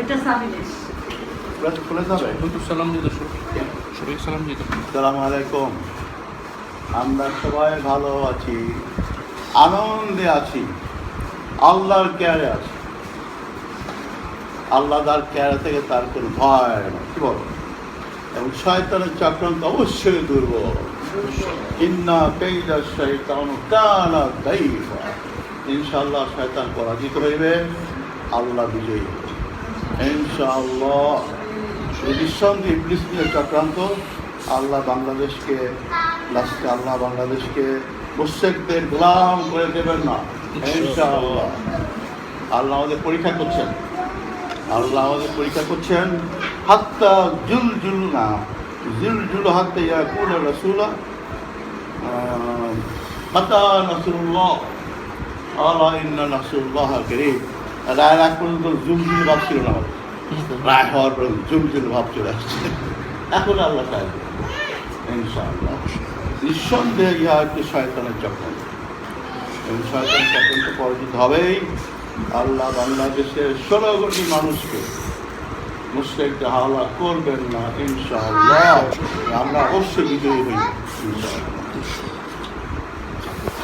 ওইটা সাবিনেশ খুলে যাবে। সালাম দিতে সবাই সালাম দিতে। আসসালামু আলাইকুম। আমরা সবাই ভালো আছি, আনন্দে আছি, আল্লাহর কেয়ারে আছি। আল্লাহ তার কেয়ারে থেকে তার কোনো ভয় নেই, কি বলো? এবং শয়তানের চক্রান্ত অবশ্যই দুর্বল। ইন্না কাইদা শাইতান কানা দাইফা। ইনশাআল্লাহ শয়তান পরাজিত হইবে, আল্লাহ বিজয়ী হবে ইনশাআল্লাহ। নিঃসন্দেহে ইবলিসের চক্রান্ত আল্লাহ বাংলাদেশকে লাস্টে আল্লাহ বাংলাদেশকে মুশরিকদের গোলাম করে দেবেন না ইনশাআল্লাহ। আল্লাহ আমাদের পরীক্ষা করছেন, আল্লাহ আমাদের পরীক্ষা করছেন। হাত্তা জুল না জুল হাত্তা ইয়াকুল রাসূলা মাতা নাসরুল্লাহ আলা ইন্না নাসরুল্লাহ কারীব। রায় রাগ পর্যন্ত জুল ভাব ছিল না, রায় হওয়ার পর জুল ভাব চলে আসছে। এখন আল্লাহ চাই ইনশাআল্লাহ। নিঃসন্দেহে ইহা একটি শয়তানের চক্রান্ত এবং শয়তানের চক্রান্ত পরাজিত হবেই। আল্লাহ বাংলাদেশের 16 কোটি মানুষকে মুশরিকদের হাওলা করবেন না ইনশাআল্লাহ। আমরা অবশ্যই বিজয়ী হই ইনশাআল্লাহ।